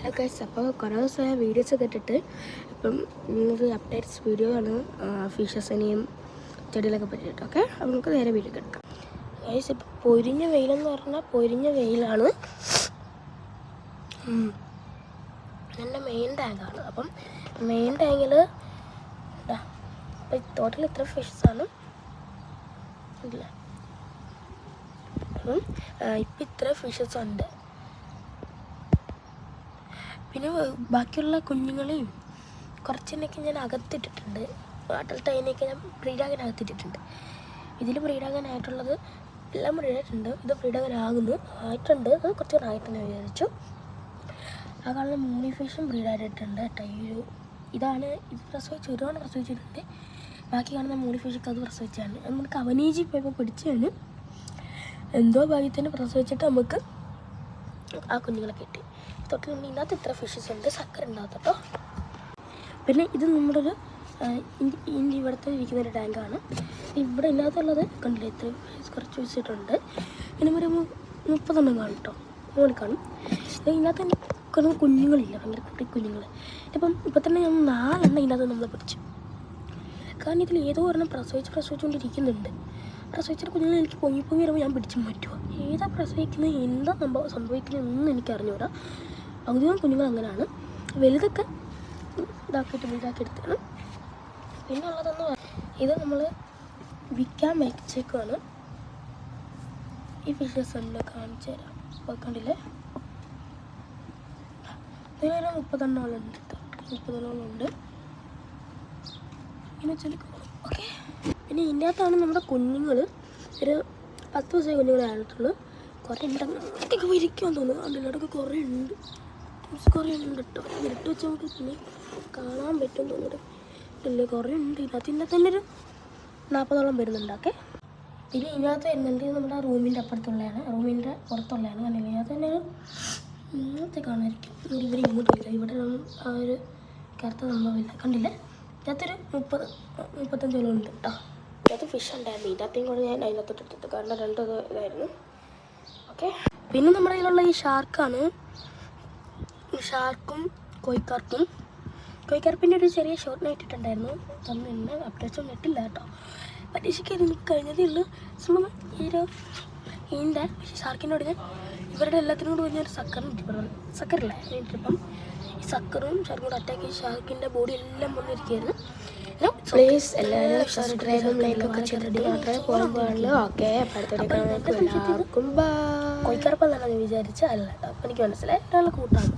Hello guys, അപ്പോൾ കുറേ ദിവസമായ വീഡിയോസ് ഒക്കെ ഇട്ടിട്ട് ഇപ്പം ഇന്നൊരു അപ്ഡേറ്റ്സ് വീഡിയോ ആണ് ഫിഷസിനെയും ചെടികളൊക്കെ പറ്റിയിട്ട്. ഓക്കെ, അപ്പോൾ നമുക്ക് നേരെ വീഡിയോ എടുക്കാം. ഗൈസ്, ഇപ്പം പൊരിഞ്ഞ വെയിലെന്ന് പറഞ്ഞാൽ പൊരിഞ്ഞ വെയിലാണ്. എൻ്റെ മെയിൻ ടാങ്കാണ്. അപ്പം മെയിൻ ടാങ്കിൽ ഇപ്പം ടോട്ടൽ ഇത്ര ഫിഷസാണ് ഇല്ല. അപ്പം ഇപ്പം ഇത്ര ഫിഷസ് ഉണ്ട്. പിന്നെ ബാക്കിയുള്ള കുഞ്ഞുങ്ങളെയും കുറച്ചിനൊക്കെ ഞാൻ അകത്തിട്ടിട്ടുണ്ട്. അഡൽട്ട് അതിനെയൊക്കെ ഞാൻ ബ്രീഡാകാനകത്തിട്ടിട്ടുണ്ട്. ഇതിൽ ബ്രീഡാകാനായിട്ടുള്ളത് എല്ലാം ബ്രീഡായിട്ടുണ്ട്. ഇത് ബ്രീഡാകാനാകുന്നു ആയിട്ടുണ്ട്. അത് കുറച്ച് ആയിട്ടെന്ന് വിചാരിച്ചു. ആ കാണുന്ന മൂണി ഫിഷും ബ്രീഡായിട്ടുണ്ട് കേട്ടോ. ഇതാണ് ഇത് ഒരുപാട് പ്രസവിച്ചിട്ടുണ്ട്. ബാക്കി കാണുന്ന മൂണി ഫിഷൊക്കെ അത് പ്രസവിച്ചാണ്. നമ്മൾ കവനീജി പോയപ്പോൾ പിടിച്ചാണ്. എന്തോ ഭാഗ്യത്തിന് പ്രസവിച്ചിട്ട് നമുക്ക് ആ കുഞ്ഞുങ്ങളെ കിട്ടി. തൊട്ടിൽ ഇതിനകത്ത് ഇത്ര ഫിഷസ് ഉണ്ട്. സക്കര ഉണ്ടാകത്ത് കേട്ടോ. പിന്നെ ഇത് നമ്മുടെ ഒരു ഇവിടുത്തെ ഇരിക്കുന്നൊരു ടാങ്കാണ്. ഇവിടെ ഇതിനകത്തുള്ളത് കണ്ടില്ലേ, ഇത്ര കുറച്ച് വെച്ചിട്ടുണ്ട്. പിന്നെ ഒരു 30 കാണും കേട്ടോ, മോളിൽ കാണും. ഇതിനകത്ത് തന്നെ കുഞ്ഞുങ്ങളില്ല, ഭയങ്കര കുട്ടി കുഞ്ഞുങ്ങൾ. ഇപ്പം തന്നെ ഞാൻ 4 ഇതിനകത്ത് നമ്മൾ പിടിച്ചു. കാരണം ഇതിൽ ഏതോ ഒരെണ്ണം പ്രസവിച്ചുകൊണ്ടിരിക്കുന്നുണ്ട്. പ്രസവിച്ചിട്ട് കുഞ്ഞുങ്ങൾ എനിക്ക് പൊങ്ങി വരുമ്പോൾ ഞാൻ പിടിച്ചു മാറ്റുക. ഏതാ പ്രസവിക്കുന്നത്, എന്താ സംഭവിക്കുന്നതെന്നൊന്നും എനിക്ക് അറിഞ്ഞൂടാ. പകുതിയും കുഞ്ഞുങ്ങൾ അങ്ങനെയാണ്. വലുതൊക്കെ ഇതാക്കി എടുത്താണ്. പിന്നെ ഉള്ളതെന്ന് ഇത് നമ്മൾ വിൽക്കാൻ വെച്ചേക്കുവാണ്. ഈ ഫിഷസ് എല്ലാം കാണിച്ചു തരാം. അപ്പോൾ കണ്ടില്ലേ, ഇതിലൊരു 30 ഉണ്ട് കേട്ടോ. 30 ഉണ്ട് ഇങ്ങനെ ചെലുക്കും. ഓക്കെ, പിന്നെ ഇതിനകത്താണ് നമ്മുടെ കുഞ്ഞുങ്ങൾ. ഒരു 10 ദിവസമായി കുഞ്ഞുങ്ങളായിട്ടുള്ളൂ. കുറേ ഉണ്ടെങ്കിൽ വിരിക്കാൻ തോന്നുന്നു. അതിലടക്ക് കുറേ ഉണ്ട് കേട്ടോ. ഇരട്ട് വെച്ച് നമുക്ക് പിന്നെ കാണാൻ പറ്റും തോന്നുന്നു. ഇല്ലേ, കുറേ ഉണ്ട്. ഇതിനകത്ത് തന്നെ ഒരു 40 വരുന്നുണ്ട്. ഓക്കെ, പിന്നെ ഇതിനകത്ത് വരുന്നുണ്ട്. ഇത് നമ്മുടെ റൂമിൻ്റെ അപ്പുറത്തുള്ളതാണ്, റൂമിൻ്റെ പുറത്തുള്ളതാണ്. കണ്ടില്ല, ഇതിനകത്ത് തന്നെ ഇങ്ങനത്തെ കാണാതിരിക്കും. ഇവർ ഇങ്ങോട്ട് വരില്ല. ഇവിടെ ആ ഒരു കറുത്ത സംഭവമില്ല. കണ്ടില്ലേ, ഇതിനകത്തൊരു 35 ഉണ്ട് കേട്ടോ. ഇതിനകത്ത് ഫിഷ് ഉണ്ടായിരുന്നു. ഇതിനകത്തേയും കൂടെ ഞാൻ അതിനകത്തോട്ട് എടുത്തു, കാരണം 2 ഇതായിരുന്നു. ഓക്കെ, പിന്നെ നമ്മുടെ കയ്യിലുള്ള ഈ ഷാർക്കാണ്. ഷാർക്കും കോഴിക്കാർപ്പിൻ്റെ ഒരു ചെറിയ ഷോർട്ട് ഇട്ടിട്ടുണ്ടായിരുന്നു. തന്നെ അപ്ഡേറ്റ്സ് ഒന്നും ഇട്ടില്ല കേട്ടോ. പരീക്ഷയ്ക്ക് എനിക്ക് കഴിഞ്ഞതേ ഉള്ളൂ. ഇതിൻ്റെ ഷാർക്കിനോട് ഞാൻ ഇവരുടെ എല്ലാത്തിനോട് പറഞ്ഞൊരു സക്കറില്ല ഇട്ടിപ്പം ഈ സക്കറും ഷാർക്കും കൂടെ അറ്റാക്ക് ചെയ്ത് ഷാർക്കിൻ്റെ ബോഡി എല്ലാം വന്നിരിക്കുകയായിരുന്നു. പ്ലീസ് എല്ലാവരും സബ്സ്ക്രൈബും ലൈക്കൊക്കെ ചെയ്തിട്ട് മാത്രമേ പോകാൻ പാടുള്ളൂ. ഓക്കെ, അടുത്ത കോഴിക്കാർപ്പെന്നാണ് ഞാൻ വിചാരിച്ചത്. അല്ല കേട്ടോ, അപ്പം എനിക്ക് മനസ്സിലായി ഒരാളെ കൂട്ടാണ്.